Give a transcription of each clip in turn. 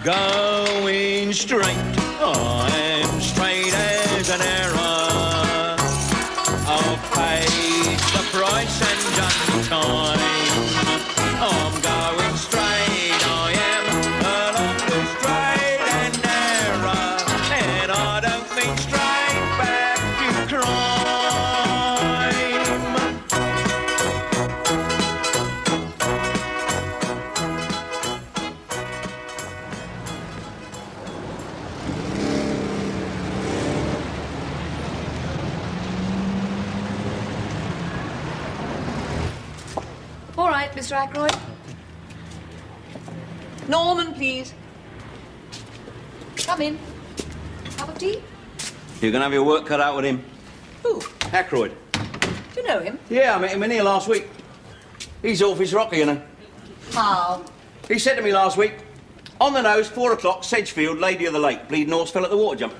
going straight. I'm straight as an arrow. I've paid the price and just time. I'm going straight, I am, along the straight and narrow. And I don't mean straight back to crime. All right, Mr. Ackroyd. Norman, please. Come in. Cup of tea? You're going to have your work cut out with him. Who? Ackroyd. Do you know him? Yeah, I met him in here last week. He's off his rocker, you know. How? He said to me last week, on the nose, 4 o'clock, Sedgefield, Lady of the Lake. Bleeding horse fell at the water jump.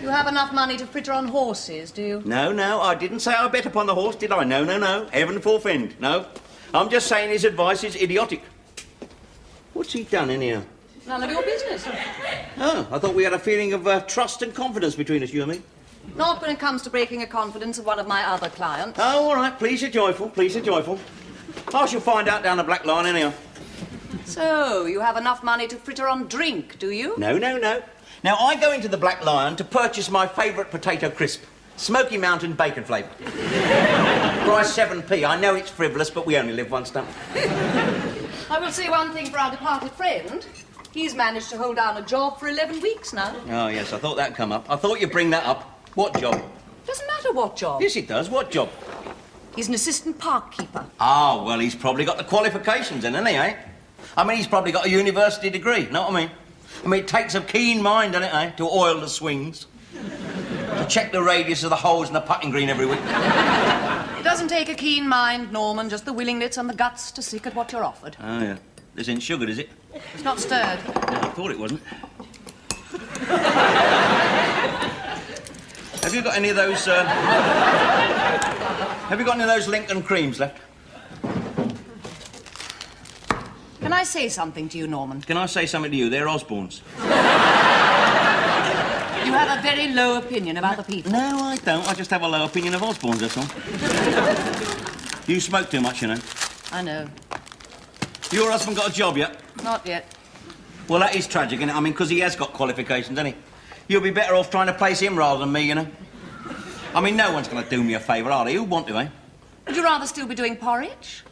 You have enough money to fritter on horses, do you? No, I didn't say I bet upon the horse, did I? No. Heaven forfend. No. I'm just saying his advice is idiotic. What's he done in here? None of your business. Oh, I thought we had a feeling of trust and confidence between us, you and me. Not when it comes to breaking a confidence of one of my other clients. Oh, all right. Please, you're joyful. Please, you're joyful. I shall find out down the Black Line anyhow. So, you have enough money to fritter on drink, do you? No. Now, I go into the Black Lion to purchase my favourite potato crisp. Smoky Mountain bacon flavour. Price 7p. I know it's frivolous, but we only live once, don't we? I will say one thing for our departed friend. He's managed to hold down a job for 11 weeks now. Oh, yes, I thought that'd come up. I thought you'd bring that up. What job? Doesn't matter what job. Yes, it does. What job? He's an assistant park keeper. Ah, well, he's probably got the qualifications then, hasn't he, eh? I mean, he's probably got a university degree, know what I mean? It takes a keen mind, doesn't it, eh, to oil the swings. To check the radius of the holes in the putting green every week. It doesn't take a keen mind, Norman, just the willingness and the guts to stick at what you're offered. Oh, yeah. This ain't sugared, is it? It's not stirred. Yeah, I thought it wasn't. Have you got any of those, Have you got any of those Lincoln creams left? Can I say something to you, Norman? Can I say something to you? They're Osborne's. You have a very low opinion of other people. No, I don't. I just have a low opinion of Osborne's, that's all. You smoke too much, you know. I know. Your husband got a job yet? Not yet. Well, that is tragic, isn't it? I mean, because he has got qualifications, hasn't he? You'll be better off trying to place him rather than me, you know. I mean, no one's going to do me a favour, are they? Who'd want to, eh? Would you rather still be doing porridge?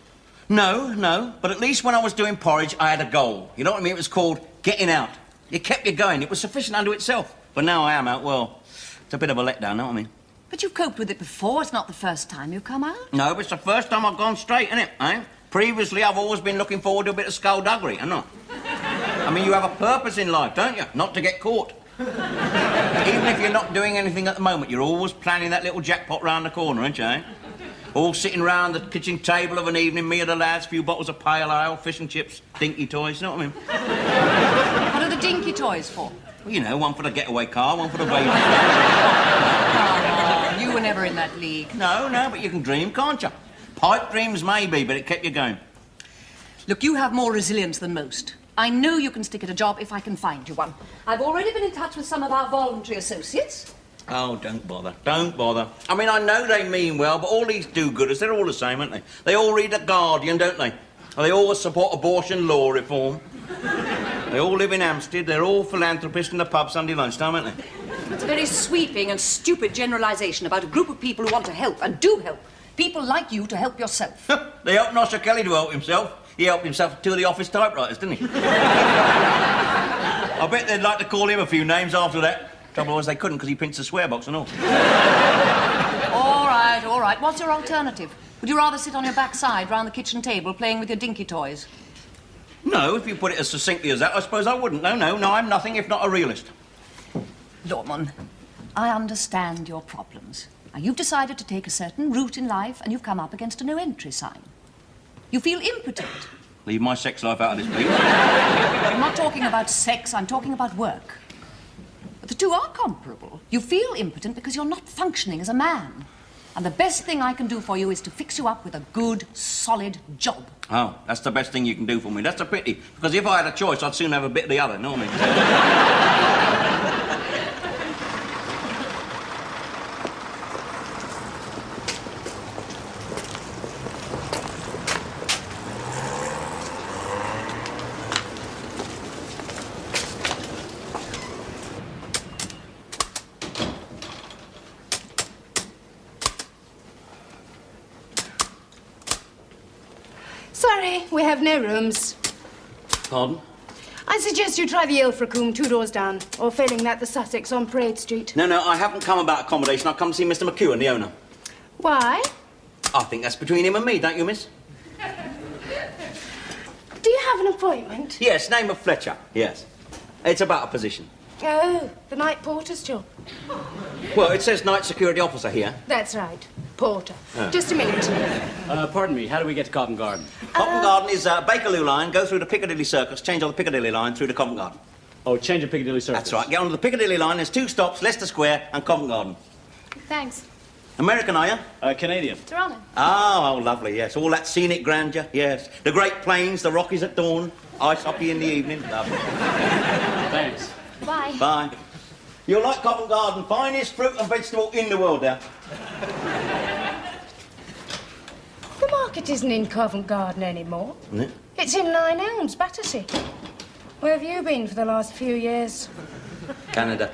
No. But at least when I was doing porridge, I had a goal. You know what I mean? It was called getting out. It kept you going. It was sufficient unto itself. But now I am out, well, it's a bit of a letdown, know what I mean? But you've coped with it before. It's not the first time you've come out. No, but it's the first time I've gone straight, isn't it, eh? Previously, I've always been looking forward to a bit of skullduggery, haven't I? I mean, you have a purpose in life, don't you? Not to get caught. Even if you're not doing anything at the moment, you're always planning that little jackpot round the corner, aren't you, eh? All sitting round the kitchen table of an evening, me and the lads, a few bottles of pale ale, fish and chips, dinky toys, you know what I mean? What are the dinky toys for? Well, you know, one for the getaway car, one for the baby. Oh, you were never in that league. No, but you can dream, can't you? Pipe dreams maybe, but it kept you going. Look, you have more resilience than most. I know you can stick at a job if I can find you one. I've already been in touch with some of our voluntary associates. Oh, don't bother. I mean, I know they mean well, but all these do-gooders, they're all the same, aren't they? They all read The Guardian, don't they? And they all support abortion law reform. They all live in Hampstead, they're all philanthropists in the pub Sunday lunchtime, aren't they? It's a very sweeping and stupid generalisation about a group of people who want to help, and do help. People like you to help yourself. They helped Nosher Kelly to help himself. He helped himself with two of the office typewriters, didn't he? I bet they'd like to call him a few names after that. Trouble was they couldn't because he prints a swear box and all. All right. What's your alternative? Would you rather sit on your backside round the kitchen table playing with your dinky toys? No, if you put it as succinctly as that, I suppose I wouldn't. No, I'm nothing if not a realist. Norman, I understand your problems. Now, you've decided to take a certain route in life and you've come up against a no-entry sign. You feel impotent. Leave my sex life out of this, please. I'm not talking about sex, I'm talking about work. But the two are comparable. You feel impotent because you're not functioning as a man. And the best thing I can do for you is to fix you up with a good, solid job. Oh, that's the best thing you can do for me. That's a pity, because if I had a choice, I'd soon have a bit of the other, know what I mean? Sorry, we have no rooms. Pardon? I suggest you try the Ilfracombe 2 doors down, or failing that, the Sussex on Parade Street. No, I haven't come about accommodation. I've come to see Mr. McEwen, the owner. Why? I think that's between him and me, don't you, miss? Do you have an appointment? Yes, name of Fletcher, yes. It's about a position. Oh, the night porter's job. Well, it says night security officer here. That's right, porter. Just a minute. Pardon me, how do we get to Covent Garden? Covent Garden is Bakerloo line, go through the Piccadilly Circus, change on the Piccadilly line through to Covent Garden. Oh, change of Piccadilly Circus. That's right, get onto the Piccadilly line, there's 2 stops, Leicester Square and Covent Garden. Thanks. American, are you? Canadian. Toronto. Oh, lovely, yes. All that scenic grandeur, yes. The Great Plains, the Rockies at dawn, ice hockey in the evening. Lovely. Thanks. Bye. Bye. You'll like Covent Garden, finest fruit and vegetable in the world there. The market isn't in Covent Garden anymore. Isn't it? It's in Nine Elms, Battersea. Where have you been for the last few years? Canada.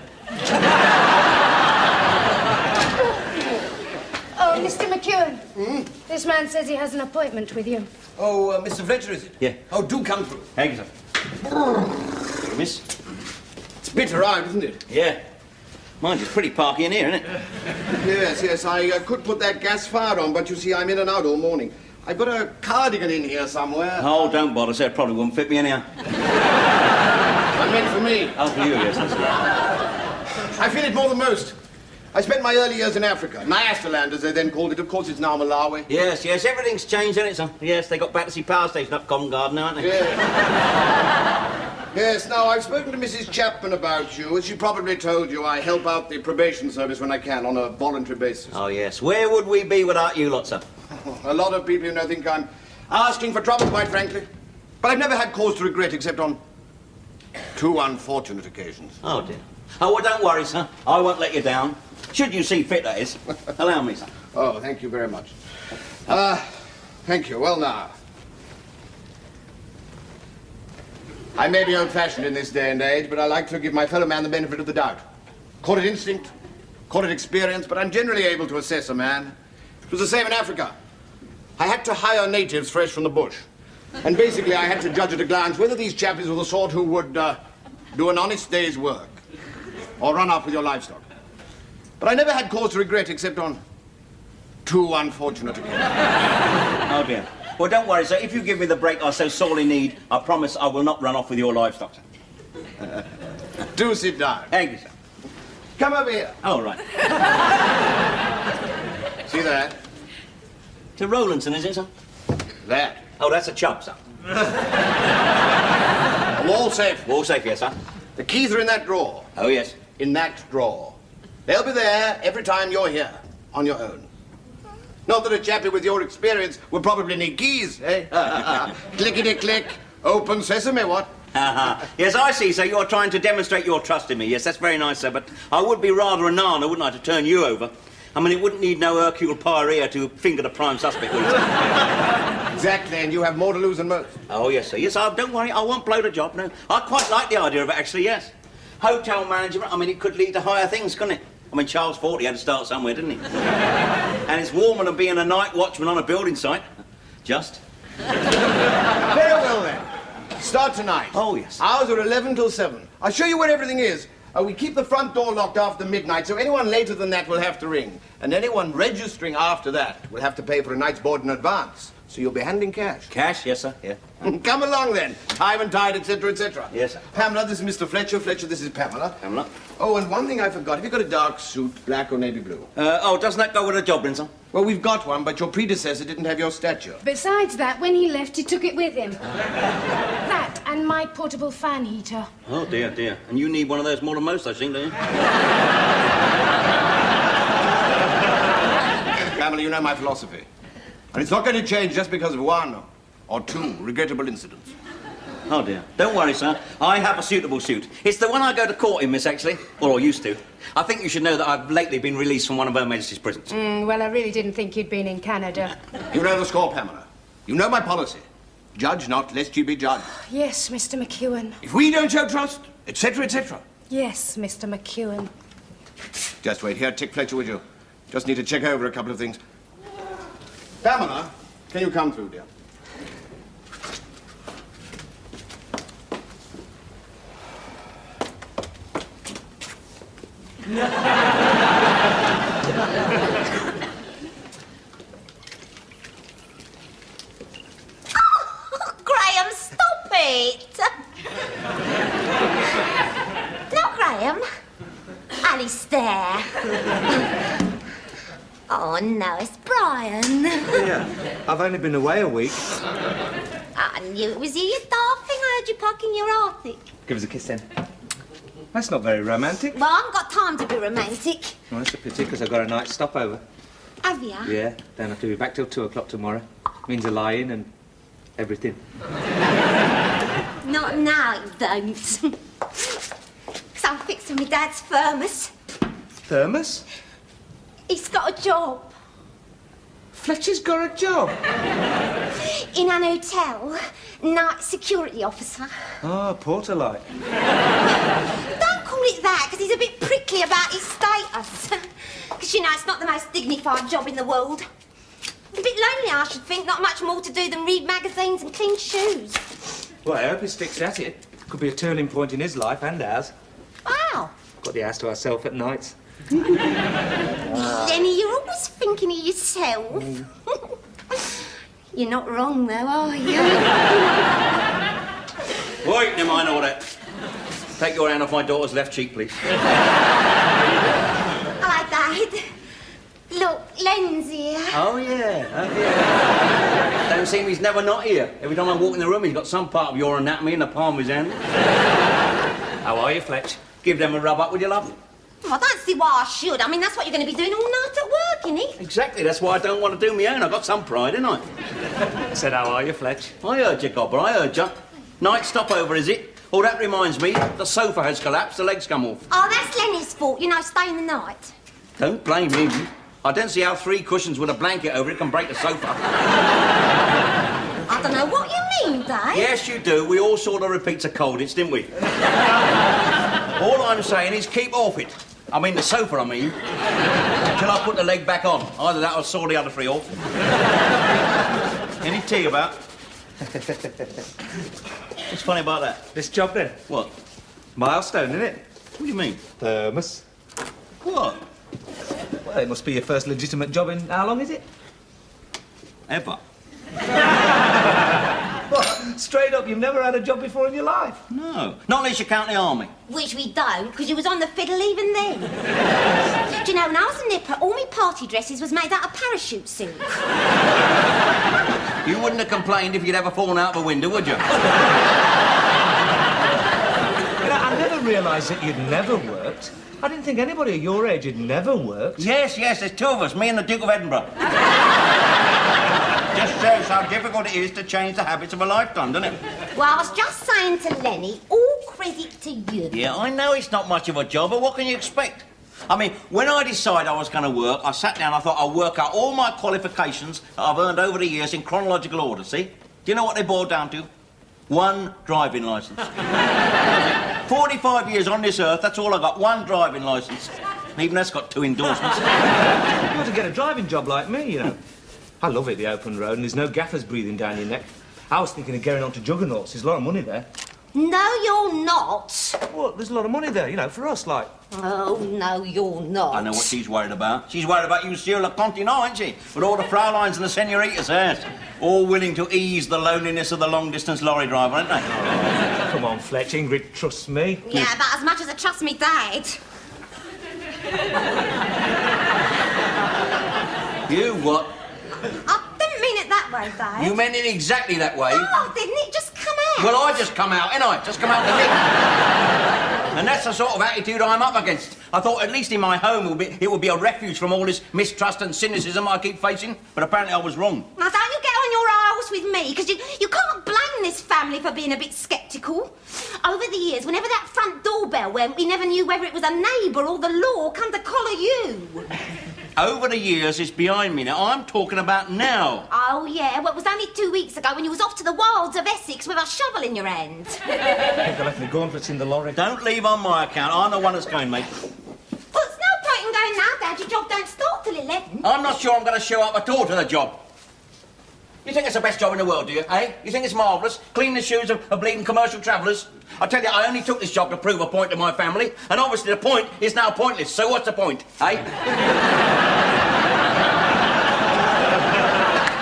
Oh, Mr. McEwen. This man says he has an appointment with you. Oh, Mr. Fletcher, is it? Yeah. Oh, do come through. Thank you, sir. Miss? It's a bit around, isn't it? Yeah. Mind you, it's pretty parky in here, isn't it? Yes, I could put that gas fire on, but you see, I'm in and out all morning. I've got a cardigan in here somewhere. Oh, don't bother, sir. It probably wouldn't fit me anyhow. I meant for me. Oh, for you, yes, that's right. I feel it more than most. I spent my early years in Africa. Nyasaland, as they then called it. Of course, it's now Malawi. Yes, everything's changed, isn't it, sir? Yes, they got Battersea Power Station up Covent Garden now, haven't they? Yes. Yes, now, I've spoken to Mrs. Chapman about you. As she probably told you, I help out the probation service when I can on a voluntary basis. Oh, yes. Where would we be without you lot, sir? A lot of people, think I'm asking for trouble, quite frankly. But I've never had cause to regret except on 2 unfortunate occasions. Oh, dear. Oh, well, don't worry, sir. I won't let you down. Should you see fit, that is. Allow me, sir. Oh, thank you very much. Thank you. Well, now. I may be old-fashioned in this day and age, but I like to give my fellow man the benefit of the doubt. Call it instinct, call it experience, but I'm generally able to assess a man. It was the same in Africa. I had to hire natives fresh from the bush. And basically, I had to judge at a glance whether these chappies were the sort who would do an honest day's work or run off with your livestock. But I never had cause to regret except on 2 unfortunate occasions. Oh, dear. Well, don't worry, sir. If you give me the break I so sorely need, I promise I will not run off with your livestock, sir. Do sit down. Thank you, sir. Come over here. Oh, right. See that? To Rowlandson, is it, sir? That. Oh, that's a chub, sir. A wall safe. Wall safe, yes, sir. The keys are in that drawer. Oh, yes. In that drawer. They'll be there every time you're here, on your own. Not that a chappie with your experience would probably need keys, eh? Clickety-click, open sesame, what? Yes, I see, sir. You're trying to demonstrate your trust in me. Yes, that's very nice, sir, but I would be rather a nana, wouldn't I, to turn you over? I mean, it wouldn't need no Hercule Poirot to finger the prime suspect, would it? Exactly, and you have more to lose than most. Oh, yes, sir. Yes, don't worry. I won't blow the job, no. I quite like the idea of it, actually, yes. Hotel management, I mean, it could lead to higher things, couldn't it? I mean, Charles Fort, he had to start somewhere, didn't he? And it's warmer than being a night watchman on a building site. Just. Very well, then. Start tonight. Oh, yes. Hours are 11 till 7. I'll show you where everything is. We keep the front door locked after midnight, so anyone later than that will have to ring. And anyone registering after that will have to pay for a night's board in advance. So you'll be handing cash. Cash, yes, sir, yeah. Come along, then. Time and tide, etc., etc. Yes, sir. Pamela, this is Mr. Fletcher. Fletcher, this is Pamela. Pamela. Oh, and one thing I forgot. Have you got a dark suit, black or navy blue? Oh, doesn't that go with a job, then, sir? Well, we've got one, but your predecessor didn't have your stature. Besides that, when he left, he took it with him. That and my portable fan heater. Oh, dear, dear. And you need one of those more than most, I think, don't you? Pamela, you know my philosophy. And it's not going to change just because of one or two regrettable incidents. Oh, dear. Don't worry, son. I have a suitable suit. It's the one I go to court in, miss, actually. Or I used to. I think you should know that I've lately been released from one of Her Majesty's prisons. Well, I really didn't think you'd been in Canada. You know the score, Pamela. You know my policy. Judge not, lest you be judged. Yes, Mr. McEwen. If we don't show trust, etc., etc. Yes, Mr. McEwen. Just wait here, Tick Fletcher, would you? Just need to check over a couple of things. Pamela, can you come through, dear? Graham, stop it! No, Graham. Alistair. Oh, no, it's Brian. Yeah, I've only been away a week. I knew it was you, you daft thing. I heard you pocking your Arctic. Give us a kiss then. That's not very romantic. Well, I haven't got time to be romantic. Well, that's a pity, because I've got a night stopover. Have you? Yeah, don't have to be back till 2 o'clock tomorrow. Means a lie-in and everything. Not now, you don't. So I'm fixing my dad's thermos. Thermos? He's got a job Fletcher's got a job. in an hotel. Night security officer. Oh, porter light. Don't call it that, because he's a bit prickly about his status. Because, you know, it's not the most dignified job in the world. It's a bit lonely, I should think. Not much more to do than read magazines and clean shoes. Well, I hope he sticks at it. Could be a turning point in his life and ours. Wow. Got the house to ourselves at nights. Lenny, you're always thinking of yourself. You're not wrong, though, are you? Right, never mind all that. Take your hand off my daughter's left cheek, please. Hi, Dad. Look, Len's here. Oh, yeah. Don't seem he's never not here. Every time I walk in the room, he's got some part of your anatomy in the palm of his hand. How are you, Fletch? Give them a rub up, would you, love? Well, I don't see why I should. I mean, that's what you're going to be doing all night at work, innit? Exactly, that's why I don't want to do my own. I've got some pride, ain't I? I said, how are you, Fletch? I heard you, Gobber, I heard you. Night stopover, is it? Oh, that reminds me, the sofa has collapsed, the legs come off. Oh, that's Lenny's fault, you know, staying the night. Don't blame him. I don't see how 3 cushions with a blanket over it can break the sofa. I don't know what you mean, Dave. Yes, you do. We all saw the repeats of Colditz, didn't we? All I'm saying is keep off it. I mean the sofa, I mean. Until I put the leg back on. Either that or saw the other 3 off. Any tea about? What's funny about that? This job, then? What? Milestone, isn't it? What do you mean? Thermos. What? Well, it must be your first legitimate job in... How long is it? Ever? What? Straight up, you've never had a job before in your life? No. Not unless you count the army. Which we don't, because you was on the fiddle even then. Do you know, when I was a nipper, all my party dresses was made out of parachute silk. You wouldn't have complained if you'd ever fallen out of a window, would you? You know, I never realised that you'd never worked. I didn't think anybody of your age had never worked. Yes, there's 2 of us, me and the Duke of Edinburgh. Just shows how difficult it is to change the habits of a lifetime, doesn't it? Well, I was just saying to Lenny, all credit to you. Yeah, I know it's not much of a job, but what can you expect? I mean, when I decided I was going to work, I sat down, I thought I'll work out all my qualifications that I've earned over the years in chronological order, see? Do you know what they boil down to? 1 driving licence. 45 years on this earth, that's all I got, 1 driving licence. Even that's got 2 endorsements. You ought to get a driving job like me, you know. I love it, the open road, and there's no gaffers breathing down your neck. I was thinking of getting on to Juggernauts. There's a lot of money there. No, you're not. Well, there's a lot of money there, you know, for us, like... Oh, no, you're not. I know what she's worried about. She's worried about you, Monsieur Le Continent, isn't she? With all the Fraulines and the Senoritas, yes. All willing to ease the loneliness of the long-distance lorry driver, aren't they? Oh, come on, Fletch, Ingrid, trust me. Yeah, about as much as I trust me dad. You what? I didn't mean it that way, Dad. You meant it exactly that way. Oh, didn't it? Just come out. Well, I just come out, ain't I? Just come out the And that's the sort of attitude I'm up against. I thought at least in my home it would be a refuge from all this mistrust and cynicism I keep facing, but apparently I was wrong. Now, don't you get on your arse with me, because you can't blame this family for being a bit sceptical. Over the years, whenever that front doorbell went, we never knew whether it was a neighbour or the law come to collar you. Over the years, it's behind me now. I'm talking about now. Oh, yeah, well, it was only 2 weeks ago when you was off to the wilds of Essex with a shovel in your hand. I think I left my gauntlets in the lorry. Don't leave on my account. I'm the one that's going, mate. Well, it's no point in going now, Dad. Your job don't start till 11. I'm not sure I'm going to show up at all to the job. You think it's the best job in the world, do you, eh? You think it's marvellous? Clean the shoes of bleeding commercial travellers? I tell you, I only took this job to prove a point to my family, and obviously the point is now pointless, so what's the point, eh?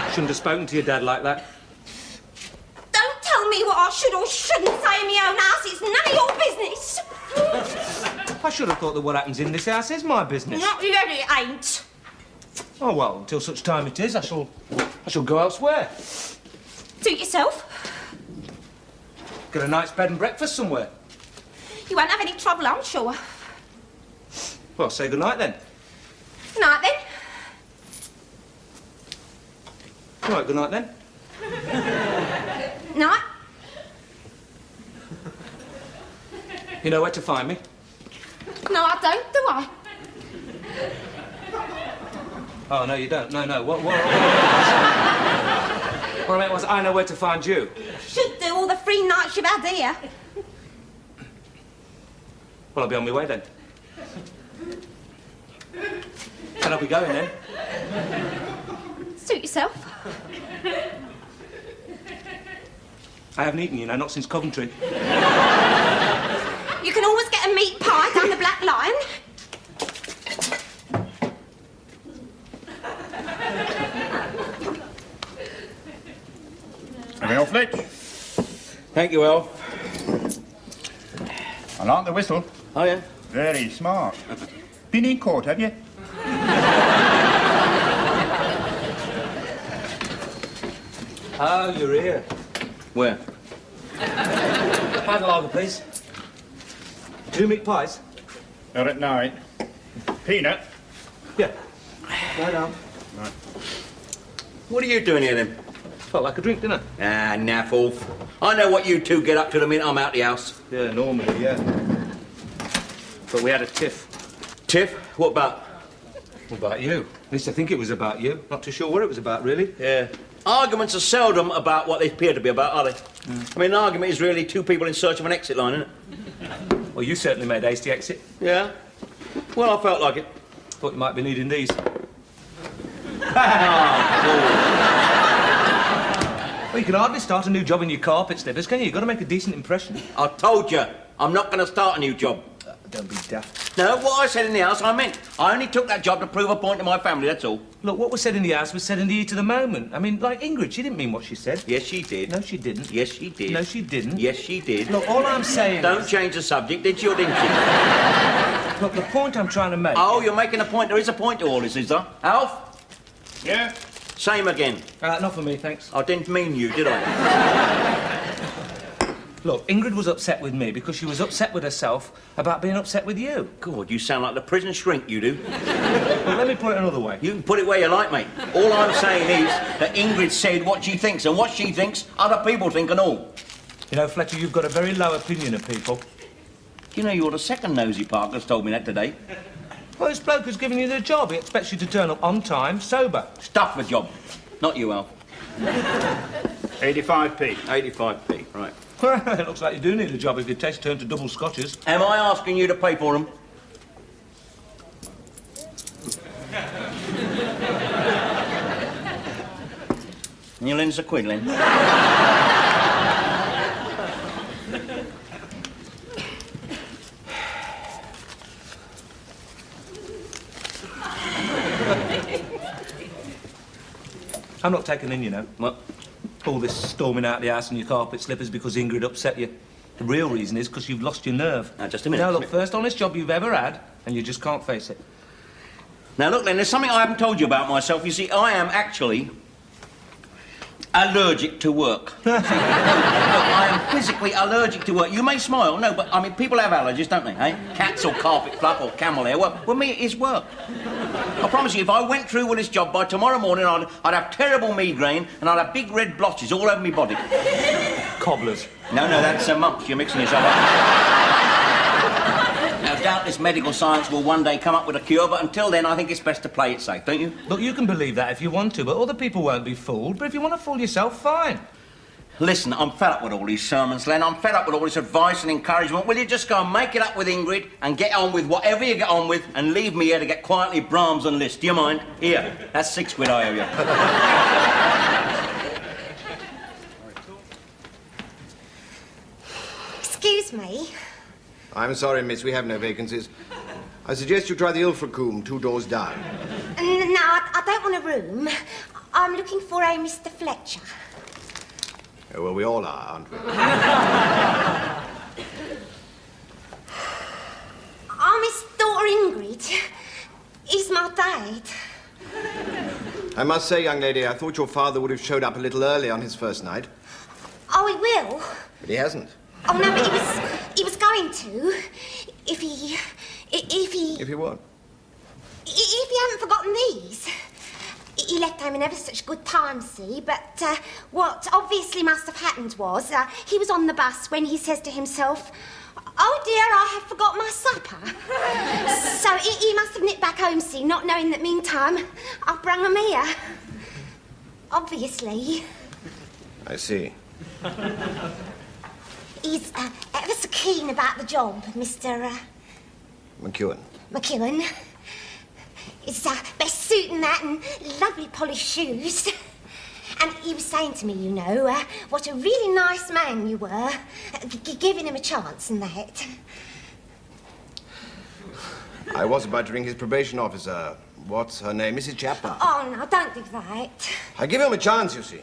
Shouldn't have spoken to your dad like that. Don't tell me what I should or shouldn't say in my own house. It's none of your business. I should have thought that what happens in this house is my business. Not really, it ain't. Oh, well, until such time it is, I shall go elsewhere. Suit yourself. Get a night's bed and breakfast somewhere. You won't have any trouble, I'm sure. Well, say good night then. Night, then. All right, good night then. Night. You know where to find me? No, I don't, do I? Oh, no, you don't. No. What I meant was I know where to find you. Should do all the free nights you've had here. Well, I'll be on my way then. And I'll be going then. Suit yourself. I haven't eaten, you know, not since Coventry. You can always get a meat pie down the Black Lion. Well, Fletch, Thank you, Elf. I like the whistle. Oh, yeah? Very smart. Been in court, have you? Oh, you're here. Where? Have a lager, please. 2 meat pies? Not at night. Peanut? Yeah. No. What are you doing here, then? Felt like a drink, didn't Ah, naff off. I know what you two get up to the minute I'm out the house. I? Yeah, normally, yeah. But we had a tiff. Tiff, what about? What about you? At least I think it was about you. Not too sure what it was about, really. Yeah. Arguments are seldom about what they appear to be about, are they? I mean, an argument is really two people in search of an exit line, isn't it? Well, you certainly made hasty exit. Yeah. Well, I felt like it. Thought you might be needing these. Well, you can hardly start a new job in your carpet slippers, can you? You've got to make a decent impression. I told you, I'm not going to start a new job. Don't be daft. No, what I said in the house, I meant. I only took that job to prove a point to my family, that's all. Look, what was said in the house was said in the heat of the moment. I mean, like Ingrid, she didn't mean what she said. Yes, she did. No, she didn't. Yes, she did. No, she didn't. Yes, she did. Look, all I'm saying Don't is... change the subject, did she or didn't she? Look, the point I'm trying to make... Oh, you're making a point. There is a point to all this, is there? Alf? Yeah? Same again. Not for me, thanks. I didn't mean you, did I? Look, Ingrid was upset with me because she was upset with herself about being upset with you. God, you sound like the prison shrink, you do. Well, let me put it another way. You can put it where you like, mate. All I'm saying is that Ingrid said what she thinks, and what she thinks, other people think and all. You know, Fletcher, you've got a very low opinion of people. You know, you're the second nosy park that's told me that today. Well, this bloke who's giving you the job, he expects you to turn up on time, sober. Stuff the job. Not you, Alf. 85p. 85p, right. It looks like you do need a job if your taste turned to double scotches. Am I asking you to pay for them? And you lend us a quid, Len? I'm not taking in, you know. What? All this storming out the house in your carpet slippers because Ingrid upset you. The real reason is because you've lost your nerve. Now, just a minute. Now, look, first honest job you've ever had, and you just can't face it. Now, look, Len, there's something I haven't told you about myself. You see, I am actually allergic to work. See, look, I am physically allergic to work. You may smile, no, but, I mean, people have allergies, don't they, eh? Cats or carpet fluff or camel hair. Well, me, it is work. I promise you, if I went through with this job, by tomorrow morning I'd have terrible migraine and I'd have big red blotches all over my body. Cobblers. No, that's mumps. You're mixing yourself up. Now, doubtless medical science will one day come up with a cure, but until then, I think it's best to play it safe, don't you? Look, you can believe that if you want to, but other people won't be fooled. But if you want to fool yourself, fine. Listen, I'm fed up with all these sermons, Len. I'm fed up with all this advice and encouragement. Will you just go and make it up with Ingrid and get on with whatever you get on with and leave me here to get quietly Brahms and Liszt? Do you mind? Here, that's £6 I owe you. Excuse me. I'm sorry, miss, we have no vacancies. I suggest you try the Ilfracombe, 2 doors down. No, I don't want a room. I'm looking for a Mr. Fletcher. Oh, well, we all are, aren't we? I'm his daughter Ingrid. He's my dad. I must say, young lady, I thought your father would have showed up a little early on his first night. Oh, he will? But he hasn't. Oh, no, but he was going to. If he what? If he hadn't forgotten these. He left home in ever such good time, see, but what obviously must have happened was he was on the bus when he says to himself, "Oh dear, I have forgot my supper." So he must have nipped back home, see, not knowing that meantime I've brung him here. Obviously. I see. He's ever so keen about the job, Mr. McEwen. It's best suit and that and lovely polished shoes. And he was saying to me, you know, what a really nice man you were, giving him a chance and that. I was about to ring his probation officer. What's her name? Mrs. Chapman. Oh, no, don't do that. I give him a chance, you see.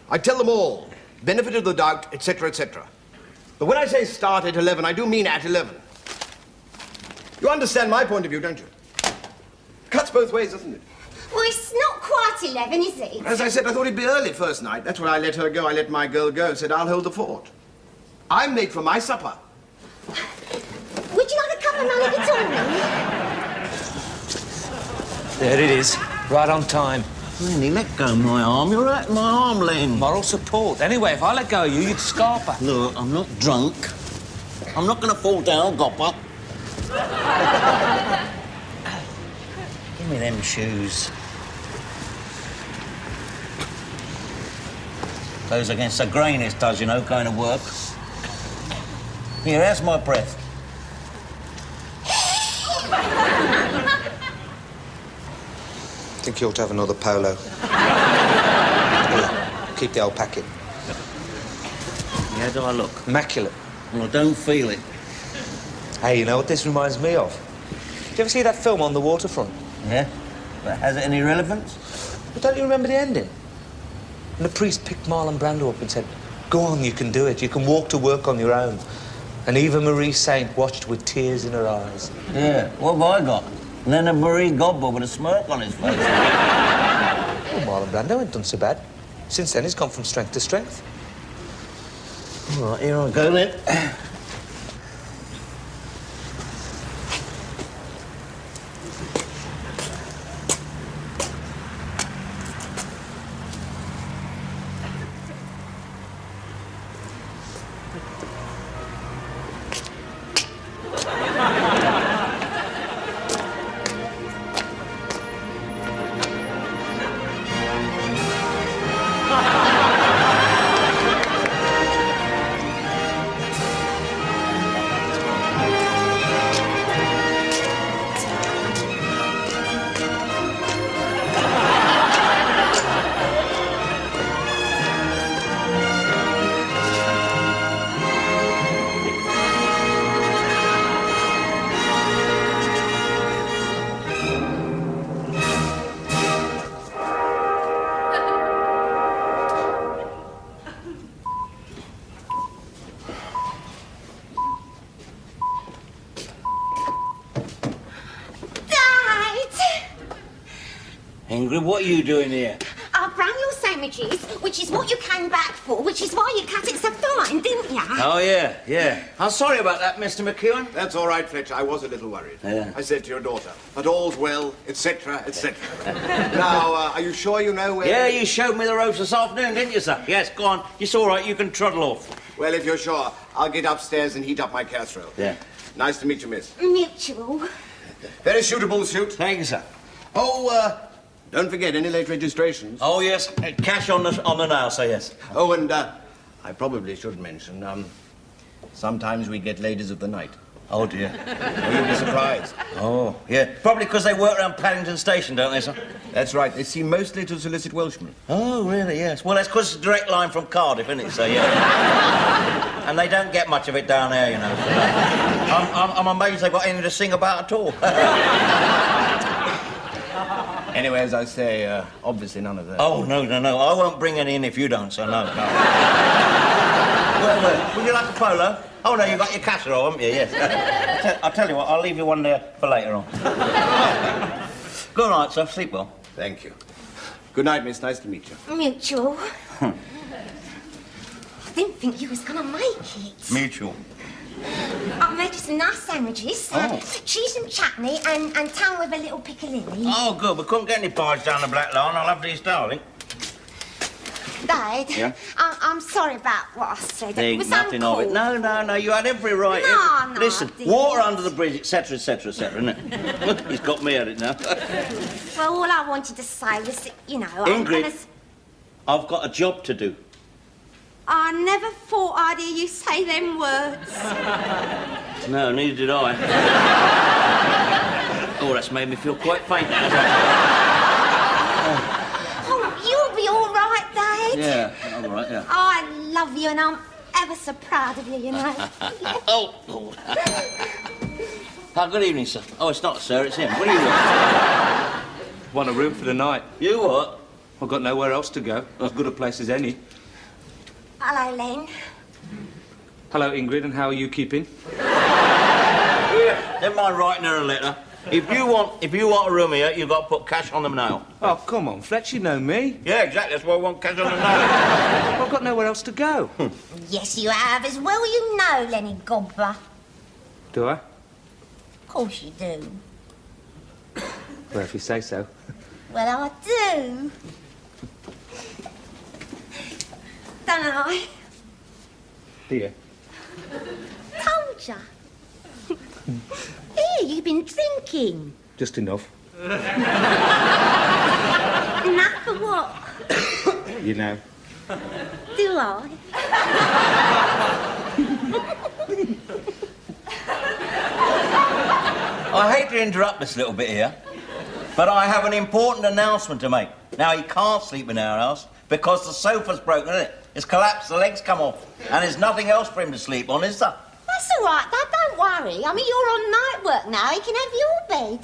I tell them all. Benefit of the doubt, etc., etc. But when I say start at 11, I do mean at 11. You understand my point of view, don't you? Cuts both ways, doesn't it? Well, it's not quite 11, is it? As I said, I thought it'd be early first night. That's why I let her go. I let my girl go. Said, I'll hold the fort. I'm late for my supper. Would you like a cup of mulligatawny? There it is. Right on time. Lenny, let go of my arm. You're hurting my arm, Len. Moral support. Anyway, if I let go of you, you'd scarper. Look, I'm not drunk. I'm not going to fall down, gopper. Give me them shoes. Goes against the grain, this does, you know, going to work. Here, how's my breath? I think you ought to have another polo. Here, keep the old packet. How do I look? Immaculate. Well, I don't feel it. Hey, you know what this reminds me of? Did you ever see that film On the Waterfront? Yeah? But has it any relevance? But don't you remember the ending? And the priest picked Marlon Brando up and said, "Go on, you can do it. You can walk to work on your own." And Eva Marie Saint watched with tears in her eyes. Yeah, what have I got? Leonard Marie Godber with a smirk on his face. Well, Marlon Brando ain't done so bad. Since then, he's gone from strength to strength. All right, here I go then. Dad! Ingrid, what are you doing here? I brung your same sandwiches, which is what you came back for, which is why you cut it so fine, didn't you? Oh, yeah, yeah. I'm sorry about that, Mr. McEwen. That's all right, Fletch. I was a little worried. Yeah. I said to your daughter, but all's well, etc., etc. Now, are you sure you know where... Yeah, you showed me the ropes this afternoon, didn't you, sir? Yes, go on. It's all right, you can trundle off. Well, if you're sure, I'll get upstairs and heat up my casserole. Yeah. Nice to meet you, miss. Mutual. Very suitable suit. Thank you, sir. Oh, don't forget any late registrations. Oh, yes, cash on the nail, sir, yes. Oh, and, I probably should mention, sometimes we get ladies of the night. Oh, dear. Well, you'll be surprised. Oh, yeah. Probably because they work around Paddington Station, don't they, sir? That's right. They seem mostly to solicit Welshmen. Oh, really, yes. Well, that's because it's a direct line from Cardiff, isn't it, sir? Yeah. And they don't get much of it down there, you know. I'm amazed they've got anything to sing about at all. Anyway, as I say, obviously none of that. Oh, no. I won't bring any in if you don't, sir, no. Well, would you like a polo? Oh, no, you've got your casserole, haven't you? Yes. I'll tell you what, I'll leave you one there for later on. Good night, sir. Sleep well. Thank you. Good night, miss. Nice to meet you. Mutual. I didn't think you was gonna make it. Mutual. I made you some nice sandwiches. Cheese and chutney and tongue with a little piccalilli. Oh, good. We couldn't get any pies down the Black Line. I'll have these, darling. Dad, Yeah? I'm sorry about what I said. It was Nothing of it. uncalled. No, you had every right. No, Listen, I didn't. water under the bridge, etc., isn't it? He's got me at it now. Well, all I wanted to say was that, you know... Ingrid, I've got a job to do. I never thought I'd hear you say them words. No, neither did I. Oh, that's made me feel quite faint. Oh, you'll be all right, Dad. Yeah, all right, yeah. I love you and I'm ever so proud of you, you know. Oh. Oh, good evening, sir. Oh, it's not sir, it's him. What do you want? Want a room for the night? You what? I've got nowhere else to go. As good a place as any. Hello, Len. Hello, Ingrid, and how are you keeping? Yeah, never mind writing her a letter. If you want a room here, you've got to put cash on the nail. Oh, come on, Fletch, you know me. Yeah, exactly. That's why I want cash on the nail. I've got nowhere else to go. Yes, you have, as well you know, Lenny Gobbler. Do I? Of course you do. Well, if you say so. Well, I do. Don't I? Do you? Told ya. Here, you've been drinking. Just enough. Enough for what? You know. Do I? I hate to interrupt this little bit here, but I have an important announcement to make. Now, he can't sleep in our house because the sofa's broken, isn't it? It's collapsed, the legs come off, and there's nothing else for him to sleep on, is there? That's all right, Dad, don't worry. I mean, you're on night work now. He can have your bed.